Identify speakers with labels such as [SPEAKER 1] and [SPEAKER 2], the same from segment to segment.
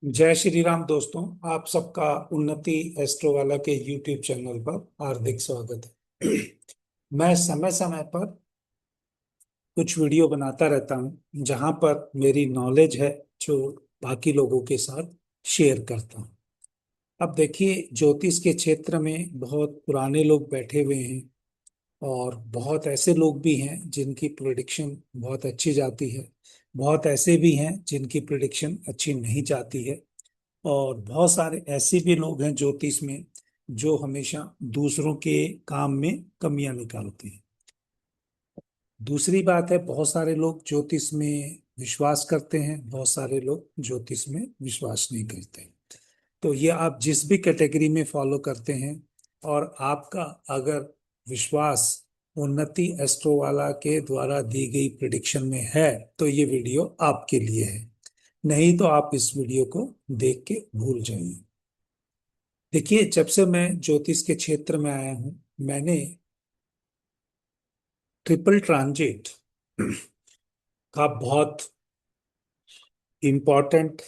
[SPEAKER 1] जय श्री राम दोस्तों। आप सबका उन्नति एस्ट्रो वाला के यूट्यूब चैनल पर हार्दिक स्वागत है। मैं समय समय पर कुछ वीडियो बनाता रहता हूं जहां पर मेरी नॉलेज है जो बाकी लोगों के साथ शेयर करता हूं। अब देखिए, ज्योतिष के क्षेत्र में बहुत पुराने लोग बैठे हुए हैं और बहुत ऐसे लोग भी हैं जिनकी प्रिडिक्शन बहुत अच्छी जाती है। बहुत ऐसे भी हैं जिनकी प्रिडिक्शन अच्छी नहीं जाती है। और बहुत सारे ऐसे भी लोग हैं ज्योतिष में जो हमेशा दूसरों के काम में कमियां निकालते हैं। दूसरी बात है, बहुत सारे लोग ज्योतिष में विश्वास करते हैं, बहुत सारे लोग ज्योतिष में विश्वास नहीं करते। तो ये आप जिस भी कैटेगरी में फॉलो करते हैं और आपका अगर विश्वास उन्नति एस्ट्रो वाला के द्वारा दी गई प्रिडिक्शन में है तो ये वीडियो आपके लिए है। नहीं तो आप इस वीडियो को देख के भूल जाइए। देखिए, जब से मैं ज्योतिष के क्षेत्र में आया हूं, मैंने ट्रिपल ट्रांजिट का बहुत इंपॉर्टेंट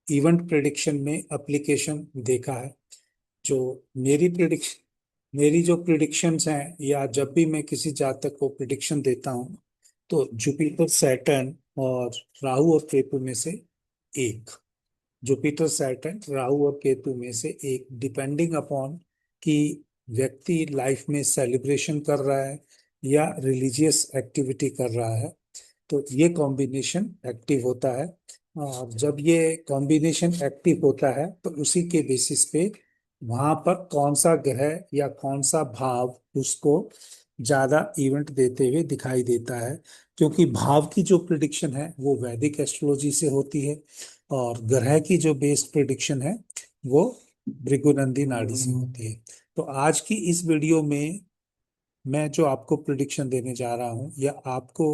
[SPEAKER 1] इवेंट प्रिडिक्शन में एप्लीकेशन देखा है। जो मेरी जो प्रिडिक्शंस हैं, या जब भी मैं किसी जातक को प्रिडिक्शन देता हूं, तो जुपिटर सैटर्न और राहु और केतु में से एक, जुपिटर सैटर्न राहु और केतु में से एक, डिपेंडिंग अपॉन कि व्यक्ति लाइफ में सेलिब्रेशन कर रहा है या रिलीजियस एक्टिविटी कर रहा है, तो ये कॉम्बिनेशन एक्टिव होता है। और जब ये कॉम्बिनेशन एक्टिव होता है तो उसी के बेसिस पे वहां पर कौन सा ग्रह या कौन सा भाव उसको ज्यादा इवेंट देते हुए दिखाई देता है। क्योंकि भाव की जो प्रिडिक्शन है वो वैदिक एस्ट्रोलॉजी से होती है और ग्रह की जो बेस्ड प्रिडिक्शन है वो भृगुनंदी नाड़ी से होती है। तो आज की इस वीडियो में मैं जो आपको प्रिडिक्शन देने जा रहा हूं या आपको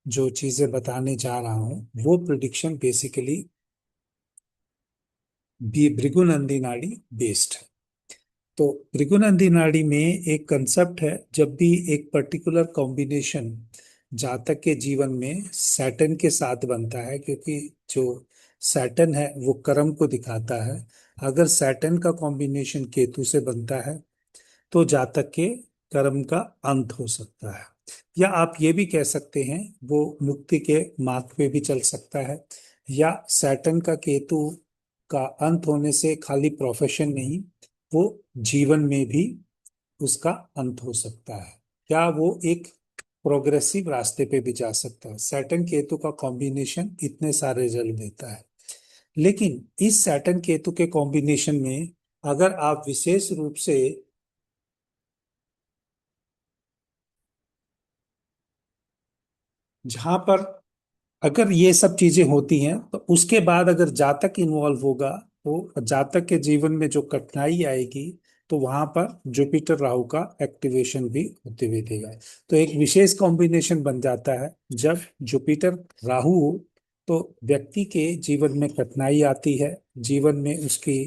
[SPEAKER 1] जो चीजें बताने जा रहा हूं वो प्रिडिक्शन बेसिकली भृगुनंदी नाड़ी बेस्ड है। तो भृगुनंदी नाड़ी में एक कंसेप्ट है, जब भी एक पर्टिकुलर कॉम्बिनेशन जातक के जीवन में सैटर्न के साथ बनता है, क्योंकि जो सैटर्न है वो कर्म को दिखाता है। अगर सैटर्न का कॉम्बिनेशन केतु से बनता है तो जातक के कर्म का अंत हो सकता है, या आप ये भी कह सकते हैं वो मुक्ति के मार्ग पे भी चल सकता है। या सैटर्न का केतु का अंत होने से खाली प्रोफेशन नहीं, वो जीवन में भी उसका अंत हो सकता है, या वो एक प्रोग्रेसिव रास्ते पे भी जा सकता है। सैटर्न केतु का कॉम्बिनेशन इतने सारे रिजल्ट देता है। लेकिन इस सैटर्न केतु के कॉम्बिनेशन में अगर आप विशेष रूप से जहां पर अगर ये सब चीजें होती हैं तो उसके बाद अगर जातक इन्वॉल्व होगा तो जातक के जीवन में जो कठिनाई आएगी, तो वहां पर जुपिटर राहु का एक्टिवेशन भी होते हुए देगा। तो एक विशेष कॉम्बिनेशन बन जाता है जब जुपिटर राहु हो, तो व्यक्ति के जीवन में कठिनाई आती है। जीवन में उसकी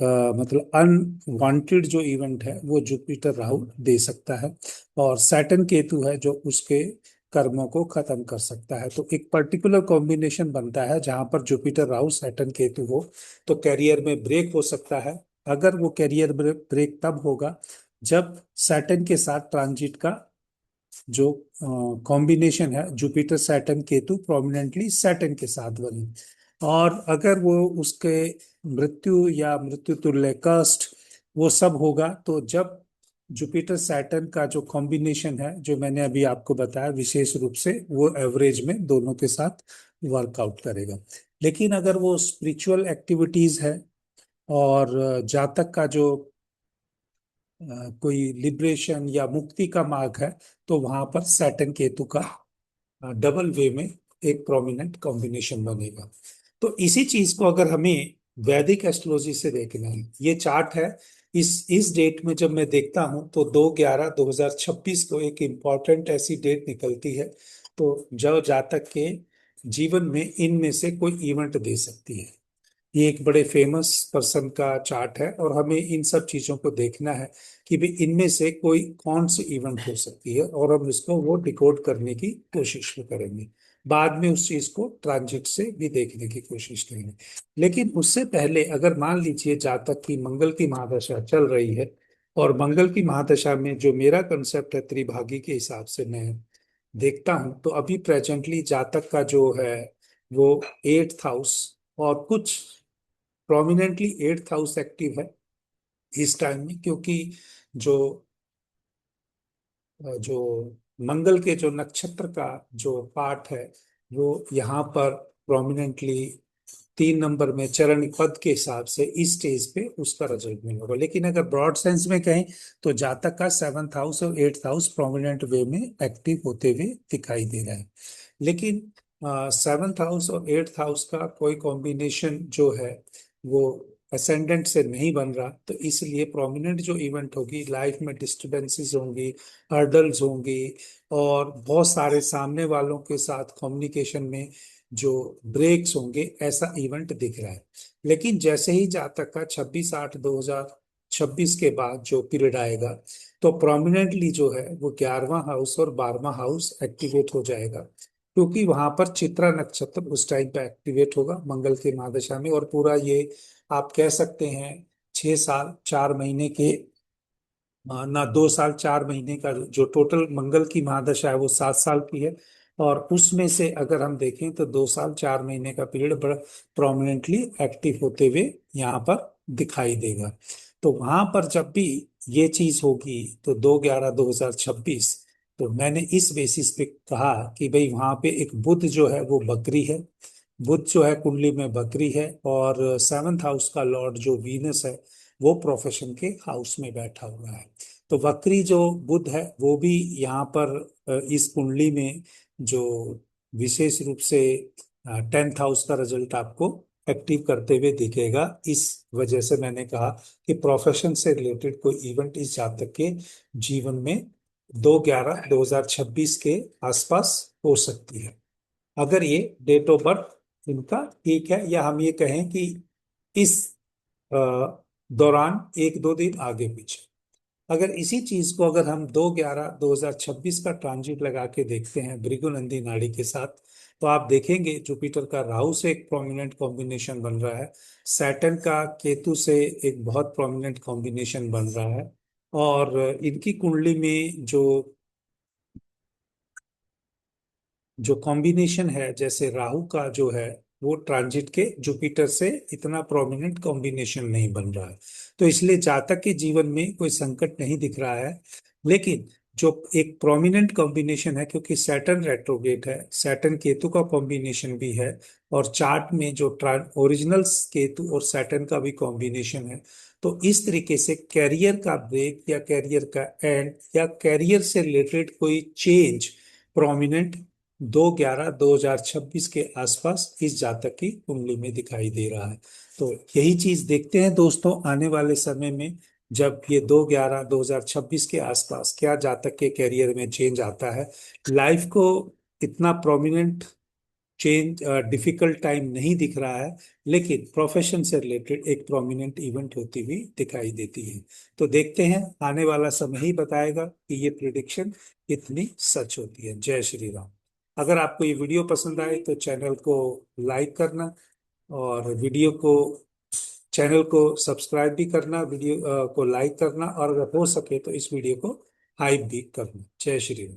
[SPEAKER 1] मतलब अनवांटेड जो इवेंट है वो जुपिटर राहु दे सकता है। और सैटर्न केतु है जो उसके कर्मों को खत्म कर सकता है। तो एक पर्टिकुलर कॉम्बिनेशन बनता है जहां पर जुपिटर राहु सैटर्न केतु हो, तो कैरियर में ब्रेक हो सकता है। अगर वो कैरियर ब्रेक तब होगा जब सैटर्न के साथ ट्रांजिट का जो कॉम्बिनेशन है, Jupiter Saturn Ketu prominently Saturn के साथ बने। और अगर वो उसके मृत्यु या मृत्यु तुल्य कष्ट वो सब होगा, तो जब जुपिटर सैटर्न का जो कॉम्बिनेशन है जो मैंने अभी आपको बताया, विशेष रूप से वो एवरेज में दोनों के साथ वर्कआउट करेगा। लेकिन अगर वो स्पिरिचुअल एक्टिविटीज है और जातक का जो कोई लिबरेशन या मुक्ति का मार्ग है, तो वहां पर सैटर्न केतु का डबल वे में एक प्रोमिनेंट कॉम्बिनेशन बनेगा। तो इसी चीज को अगर हमें वैदिक एस्ट्रोलॉजी से देखना है, ये चार्ट है। इस डेट में जब मैं देखता हूं तो 2/11/2026 को एक इम्पॉर्टेंट ऐसी डेट निकलती है, तो जो जातक के जीवन में इनमें से कोई इवेंट दे सकती है। ये एक बड़े फेमस पर्सन का चार्ट है और हमें इन सब चीजों को देखना है कि भी इनमें से कोई कौन सी इवेंट हो सकती है, और हम इसको वो डिकोड करने की कोशिश भी करेंगे। बाद में उस चीज को ट्रांजिट से भी देखने की कोशिश करेंगे। लेकिन उससे पहले अगर मान लीजिए जातक की मंगल की महादशा चल रही है, और मंगल की महादशा में जो मेरा कंसेप्ट है त्रिभागी के हिसाब से मैं देखता हूं, तो अभी प्रेजेंटली जातक का जो है वो 8th हाउस और कुछ प्रोमिनेंटली 8th हाउस एक्टिव है इस टाइम में, क्योंकि जो जो मंगल के जो नक्षत्र का जो पार्ट है वो यहाँ पर प्रोमिनेंटली 3 नंबर में चरण पद के हिसाब से इस स्टेज पे उसका रिजल्ट मिलेगा। लेकिन अगर ब्रॉड सेंस में कहें तो जातक का 7th हाउस और 8th हाउस प्रोमिनेंट वे में एक्टिव होते हुए दिखाई दे रहा है। लेकिन 7th हाउस और 8th हाउस का कोई कॉम्बिनेशन जो है वो असेंडेंट से नहीं बन रहा, तो इसलिए प्रोमिनेंट जो इवेंट होगी लाइफ में डिस्टरबेंसेस होंगी, हर्डल्स होंगी, और बहुत सारे सामने वालों के साथ कम्युनिकेशन में जो ब्रेक्स होंगे, ऐसा इवेंट दिख रहा है। लेकिन जैसे ही जातक का 26/8/2026 के बाद जो पीरियड आएगा, तो प्रोमिनेंटली जो है वो 11वां हाउस और 12वां हाउस एक्टिवेट हो जाएगा, क्योंकि वहां पर चित्रा नक्षत्र उस टाइम पे एक्टिवेट होगा मंगल के महादशा में। और पूरा ये आप कह सकते हैं 6 साल 4 महीने के, ना 2 साल 4 महीने का जो टोटल मंगल की महादशा है वो 7 साल की है। और उसमें से अगर हम देखें तो 2 साल 4 महीने का पीरियड बड़ा प्रोमिनेंटली एक्टिव होते हुए यहाँ पर दिखाई देगा। तो वहां पर जब भी ये चीज होगी तो 2/11/2026, तो मैंने इस बेसिस पे कहा कि भाई वहां पे एक बुध जो है वो बकरी है, बुध जो है कुंडली में बकरी है, और 7th हाउस का लॉर्ड जो वीनस है वो प्रोफेशन के हाउस में बैठा हुआ है। तो वक्री जो बुध है वो भी यहाँ पर इस कुंडली में जो विशेष रूप से 10th हाउस का रिजल्ट आपको एक्टिव करते हुए दिखेगा। इस वजह से मैंने कहा कि प्रोफेशन से रिलेटेड कोई इवेंट इस जातक के जीवन में 2/11/2026 के आसपास हो सकती है, अगर ये डेट ऑफ बर्थ इनका ठीक है, या हम ये कहें कि इस अ, दौरान 1-2 दिन आगे पीछे। अगर इसी चीज को अगर हम 2/11/2026 का ट्रांजिट लगा के देखते हैं भृगु नंदी नाड़ी के साथ, तो आप देखेंगे जुपिटर का राहु से एक प्रोमिनेंट कॉम्बिनेशन बन रहा है, सैटर्न का केतु से एक बहुत प्रोमिनेंट कॉम्बिनेशन बन रहा है, और इनकी कुंडली में जो जो कॉम्बिनेशन है, जैसे राहु का जो है वो ट्रांजिट के जुपिटर से इतना प्रोमिनेंट कॉम्बिनेशन नहीं बन रहा है, तो इसलिए जातक के जीवन में कोई संकट नहीं दिख रहा है। लेकिन जो एक प्रोमिनेंट कॉम्बिनेशन है, क्योंकि सैटर्न रेट्रोगेट है, सैटर्न केतु का कॉम्बिनेशन भी है, और चार्ट में जो ओरिजिनल केतु और सैटर्न का भी कॉम्बिनेशन है, तो इस तरीके से कैरियर का ब्रेक या कैरियर का एंड या कैरियर से रिलेटेड कोई चेंज प्रोमिनेंट 2/11/2026 के आसपास इस जातक की कुंडली में दिखाई दे रहा है। तो यही चीज देखते हैं दोस्तों आने वाले समय में, जब ये 2/11/2026 के आसपास क्या जातक के कैरियर में चेंज आता है। लाइफ को इतना प्रोमिनेंट चेंज डिफिकल्ट टाइम नहीं दिख रहा है, लेकिन प्रोफेशन से रिलेटेड एक प्रोमिनेंट इवेंट होती हुई दिखाई देती है। तो देखते हैं, आने वाला समय ही बताएगा कि ये प्रिडिक्शन कितनी सच होती है। जय श्री राम। अगर आपको ये वीडियो पसंद आए तो चैनल को लाइक करना, और वीडियो को चैनल को सब्सक्राइब भी करना, वीडियो को लाइक करना, और अगर हो सके तो इस वीडियो को हाइप भी करना। जय श्री राम।